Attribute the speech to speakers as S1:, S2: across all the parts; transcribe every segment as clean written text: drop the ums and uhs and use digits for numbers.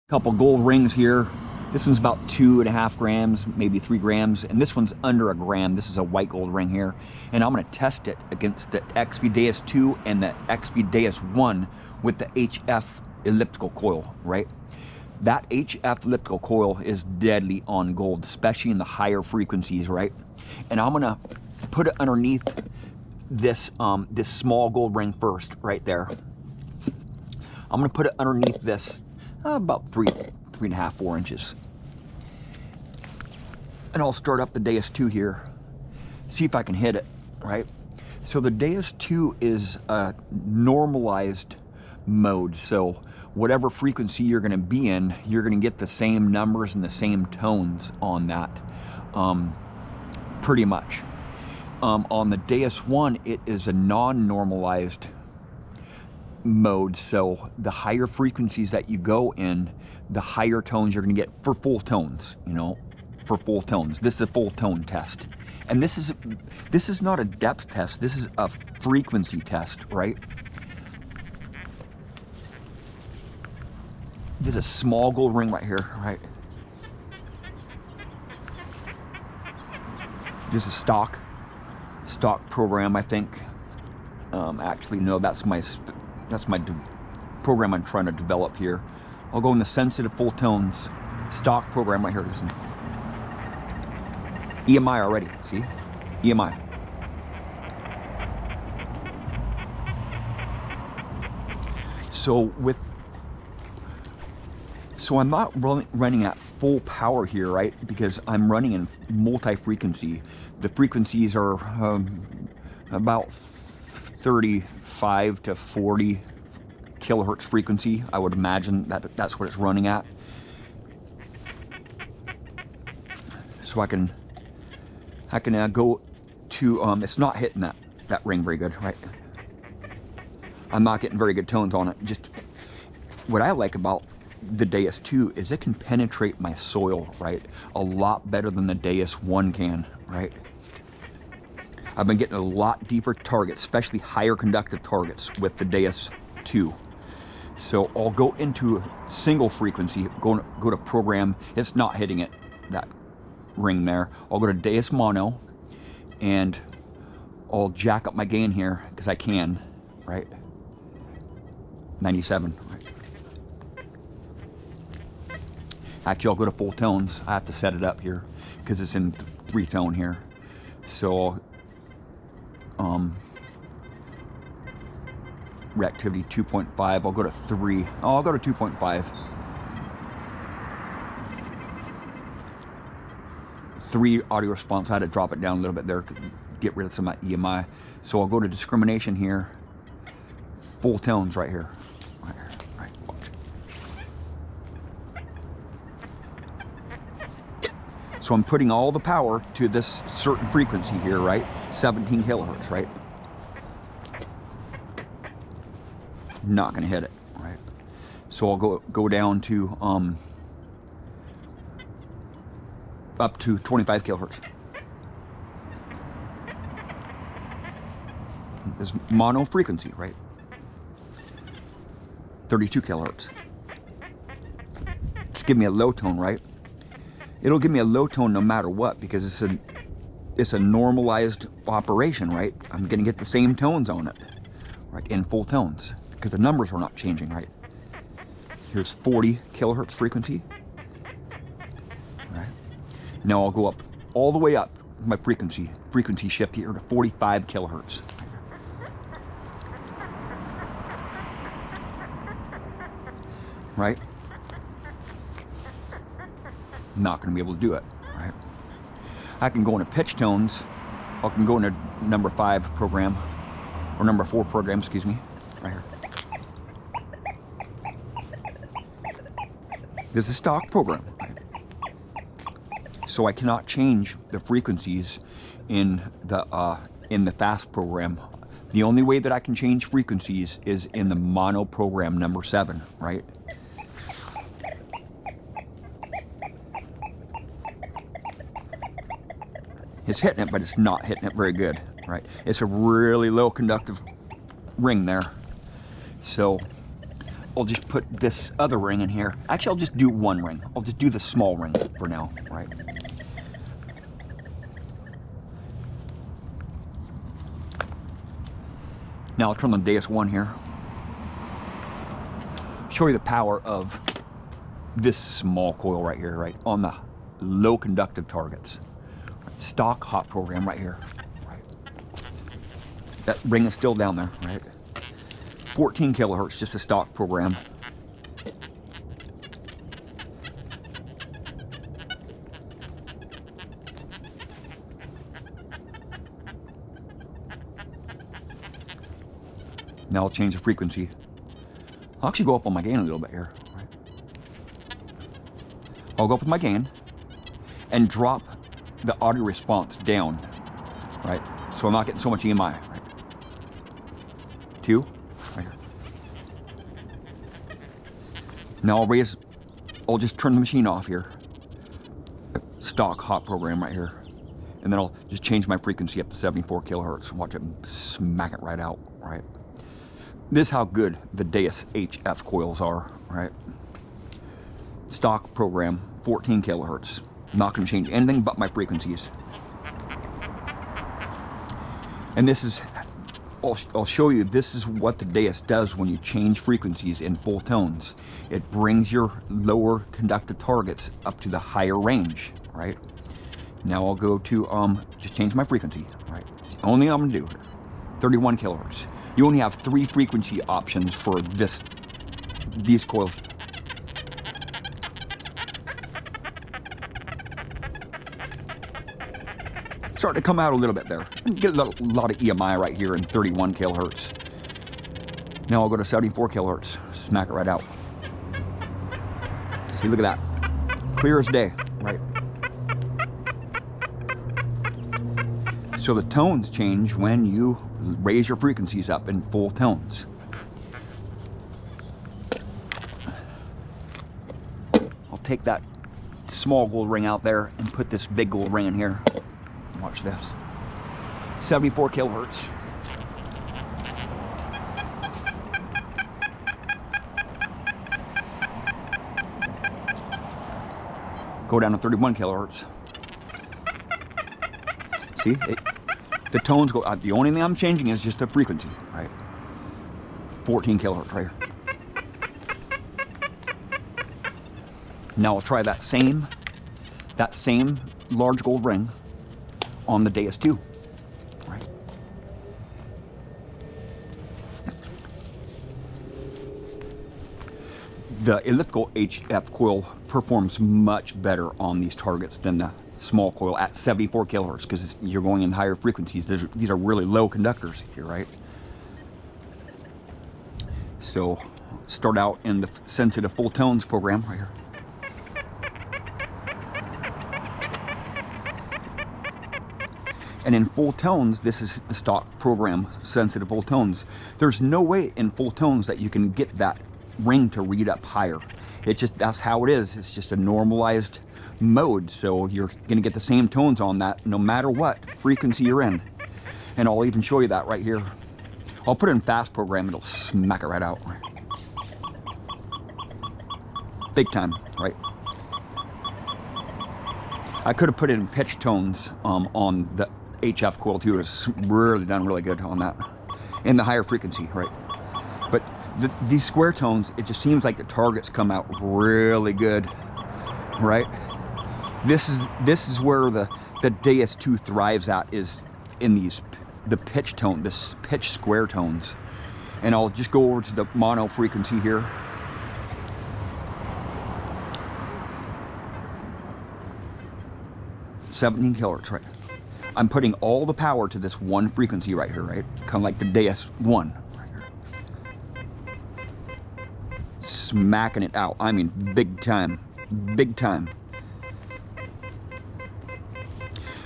S1: Couple gold rings here. This one's about 2.5 grams, maybe 3 grams, and this one's under a gram. This is a white gold ring here, and I'm going to test it against the XP Deus 2 and the XP Deus 1 with the HF elliptical coil, right? That HF elliptical coil is deadly on gold, especially in the higher frequencies, right? And I'm going to put it underneath this this small gold ring first, right there. I'm going to put it underneath this about 3.5, 4 inches. And I'll start up the Deus 2 here, see if I can hit it, right? So the Deus 2 is a normalized mode, so whatever frequency you're going to be in, you're going to get the same numbers and the same tones on that, pretty much. On the Deus 1, it is a non-normalized mode, so the higher frequencies that you go in, the higher tones you're going to get for full tones, you know, for full tones. This is a full tone test, and this is not a depth test, this is a frequency test, right? This is a small gold ring right here, right? This is stock program, I think. Actually, no, that's my program I'm trying to develop here. I'll go in the sensitive full tones stock program right here. Listen. EMI already, see? EMI. So I'm not running at full power here, right? Because I'm running in multi-frequency. The frequencies are about 35 to 40 kilohertz frequency. I would imagine that's what it's running at. So I can go to it's not hitting that ring very good, right? I'm not getting very good tones on it. Just what I like about the Deus 2 is it can penetrate my soil, right, a lot better than the Deus 1 can, right? I've been getting a lot deeper targets, especially higher conductive targets with the Deus 2. So I'll go into single frequency, go to program. It's not hitting it, that ring there. I'll go to Deus mono, and I'll jack up my gain here because I can, right? 97, right? Actually, I'll go to full tones. I have to set it up here because it's in 3-tone here. So reactivity 2.5. I'll go to 3. Oh, I'll go to 2.5. 3 audio response. I had to drop it down a little bit there to get rid of some of that EMI. So I'll go to discrimination here. Full tones right here. Right here. Right. Watch. So I'm putting all the power to this certain frequency here, right? 17 kilohertz, right? Not gonna hit it, right? So I'll go down to up to 25 kilohertz. This mono frequency, right? 32 kilohertz. It's giving me a low tone, right? It'll give me a low tone no matter what, because it's a normalized operation, right? I'm gonna get the same tones on it, right, in full tones, because the numbers are not changing, right? Here's 40 kilohertz frequency, right? Now I'll go up all the way up my frequency shift here to 45 kilohertz. Right? Not going to be able to do it, right? I can go into pitch tones. I can go into number 5 program, or number 4 program, excuse me, right here. This is a stock program, right? So I cannot change the frequencies in the fast program. The only way that I can change frequencies is in the mono program number 7, right? It's hitting it, but it's not hitting it very good, right? It's a really low conductive ring there. So I'll just put this other ring in here. Actually, I'll just do one ring. I'll just do the small ring for now, right? Now I'll turn on Deus 1 here. Show you the power of this small coil right here, right? On the low conductive targets. Stock hot program right here. Right. That ring is still down there, right? 14 kilohertz, just a stock program. Now I'll change the frequency. I'll actually go up on my gain a little bit here. Right? I'll go up with my gain and drop the audio response down, right? So I'm not getting so much EMI, right? 2, right here. Now I'll just turn the machine off here. Stock hot program right here. And then I'll just change my frequency up to 74 kilohertz and watch it smack it right out, right? This is how good the Deus HF coils are, right? Stock program, 14 kilohertz. Not going to change anything but my frequencies. And this is, I'll show you, this is what the Deus does when you change frequencies in full tones. It brings your lower conductive targets up to the higher range, right? Now I'll go to, just change my frequency, right? It's the only thing I'm going to do. 31 kilohertz. You only have 3 frequency options for these coils. Starting to come out a little bit there. Get a lot of EMI right here in 31 kilohertz. Now I'll go to 74 kilohertz. Smack it right out. See, look at that. Clear as day, right? So the tones change when you raise your frequencies up in full tones. I'll take that small gold ring out there and put this big gold ring in here. Watch this. 74 kilohertz. Go down to 31 kilohertz. See? The tones go out. The only thing I'm changing is just the frequency, right? 14 kilohertz right here. Now I'll try that same large gold ring on the Deus 2, right? The elliptical HF coil performs much better on these targets than the small coil at 74 kilohertz because you're going in higher frequencies. These are really low conductors here, right? So start out in the sensitive full tones program right here. And in full tones, this is the stock program, sensitive full tones. There's no way in full tones that you can get that ring to read up higher. That's how it is. It's just a normalized mode, so you're gonna get the same tones on that no matter what frequency you're in. And I'll even show you that right here. I'll put it in fast program, it'll smack it right out. Big time, right? I could have put it in pitch tones on the HF coil too. It's really done really good on that. In the higher frequency, right? But these square tones, it just seems like the targets come out really good, right? This is where the Deus 2 thrives at, is in the pitch tone, this pitch square tones. And I'll just go over to the mono frequency here. $17 kilohertz, right? I'm putting all the power to this one frequency right here, right? Kind of like the Deus 1 right here. Smacking it out. I mean, big time, big time.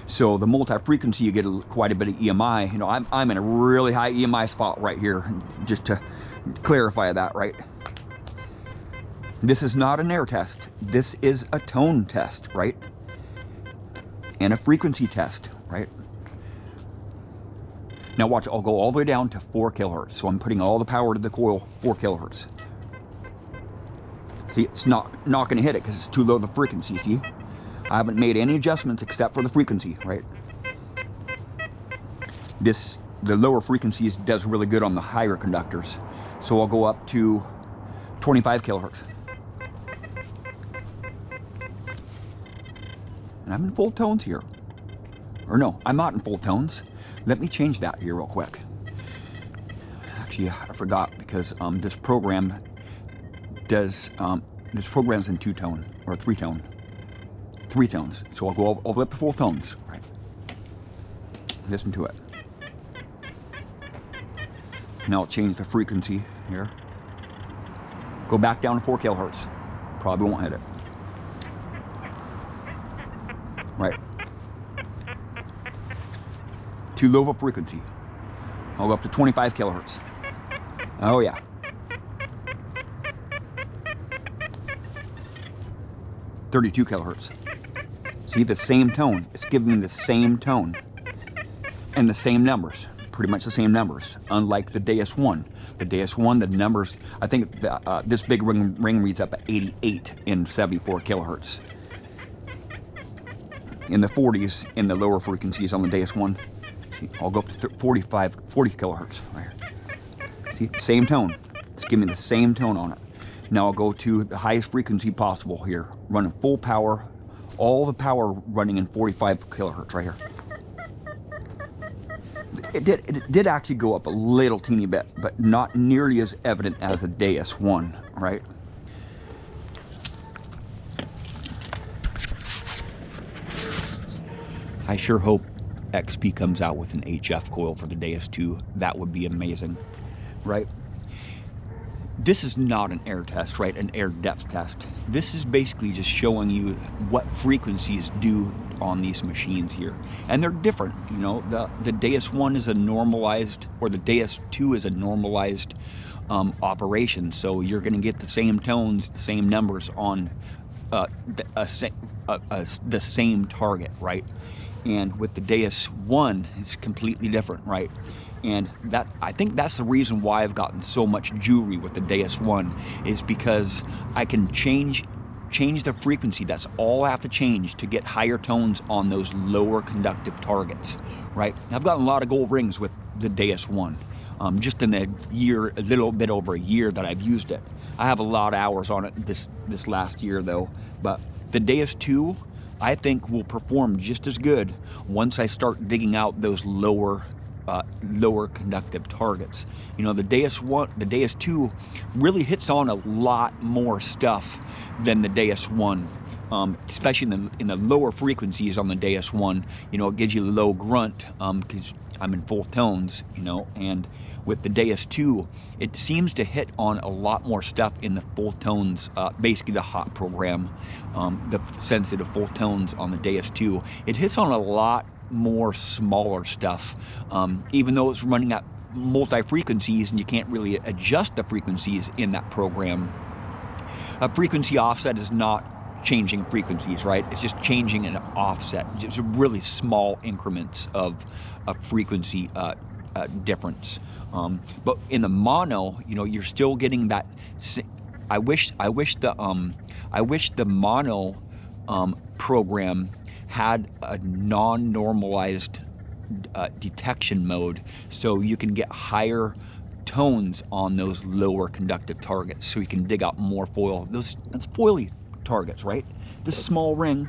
S1: So the multi-frequency, you get quite a bit of EMI. You know, I'm in a really high EMI spot right here, just to clarify that, right? This is not an air test. This is a tone test, right? And a frequency test, right? Now watch, I'll go all the way down to 4 kilohertz. So I'm putting all the power to the coil, 4 kilohertz. See, it's not going to hit it because it's too low the frequency, see? I haven't made any adjustments except for the frequency, right? The lower frequencies does really good on the higher conductors. So I'll go up to 25 kilohertz. And I'm in full tones here. Or no, I'm not in full tones. Let me change that here real quick. Actually, I forgot because this program does, this program's in 2-tone or 3-tone. 3 tones. So I'll go all the way up to full tones, right? Listen to it. Now I'll change the frequency here. Go back down to 4 kilohertz. Probably won't hit it. Right. Too low of a frequency. I'll go up to 25 kilohertz. Oh yeah. .32 kilohertz. See, the same tone. It's giving me the same tone. And the same numbers. Pretty much the same numbers. Unlike the Deus 1. The Deus 1, the numbers, I think this big ring reads up at 88 in 74 kilohertz. In the 40s, in the lower frequencies on the Deus 1, see, I'll go up to 40 kilohertz. Right here. See, same tone. It's giving me the same tone on it. Now I'll go to the highest frequency possible here. Running full power. All the power running in 45 kilohertz right here. It did actually go up a little teeny bit, but not nearly as evident as the Deus 1, right? I sure hope XP comes out with an HF coil for the Deus 2. That would be amazing, right? This is not an air test, right? An air depth test. This is basically just showing you what frequencies do on these machines here. And they're different, you know. The Deus 1 is a normalized, or the Deus 2 is a normalized operation. So you're going to get the same tones, the same numbers on the same target, right? And with the Deus 1, it's completely different, right? And that, I think that's the reason why I've gotten so much jewelry with the Deus 1, is because I can change the frequency. That's all I have to change to get higher tones on those lower conductive targets, right? I've gotten a lot of gold rings with the Deus 1, just in a little bit over a year that I've used it. I have a lot of hours on it this last year though, but the Deus 2, I think will perform just as good once I start digging out those lower conductive targets. You know, the Deus 2 really hits on a lot more stuff than the Deus 1, especially in the lower frequencies on the Deus 1. You know, it gives you low grunt because I'm in full tones, you know, and with the Deus 2, it seems to hit on a lot more stuff in the full tones, basically the hot program, the sensitive full tones on the Deus 2. It hits on a lot more smaller stuff, even though it's running at multi-frequencies and you can't really adjust the frequencies in that program. A frequency offset is not changing frequencies, right? It's just changing an offset. It's really small increments of frequency difference. But in the mono, you know, you're still getting that. I wish the mono program had a non-normalized detection mode, so you can get higher tones on those lower conductive targets, so you can dig out more foil. That's foily targets, right? This small ring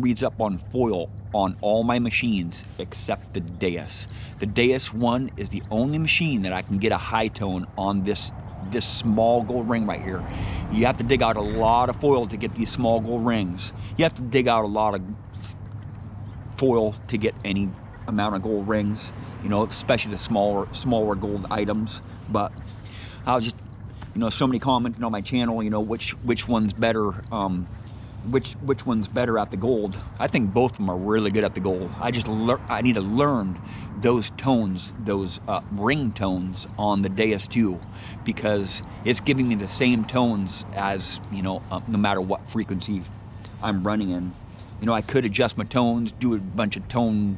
S1: reads up on foil on all my machines except the Deus. The Deus 1 is the only machine that I can get a high tone on this small gold ring right here. You have to dig out a lot of foil to get these small gold rings. You have to dig out a lot of foil to get any amount of gold rings, you know, especially the smaller gold items. But I'll just, you know, somebody commented on my channel, you know, which one's better, which one's better at the gold. I think both of them are really good at the gold. I need to learn those tones, those ring tones on the Deus 2, because it's giving me the same tones as, you know, no matter what frequency I'm running in. You know, I could adjust my tones, do a bunch of tone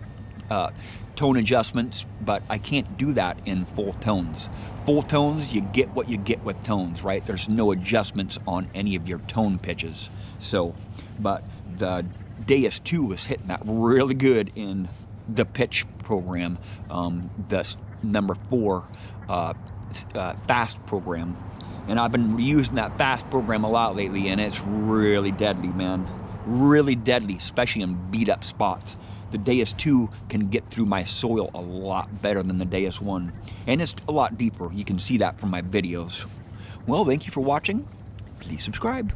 S1: adjustments, but I can't do that in full tones. full tones, you get what you get with tones, right? There's no adjustments on any of your tone pitches. So, but the Deus 2 was hitting that really good in the pitch program, the number 4 fast program. And I've been using that fast program a lot lately, and it's really deadly, man. Really deadly, especially in beat up spots. The Deus 2 can get through my soil a lot better than the Deus 1. And it's a lot deeper. You can see that from my videos. Well, thank you for watching. Please subscribe.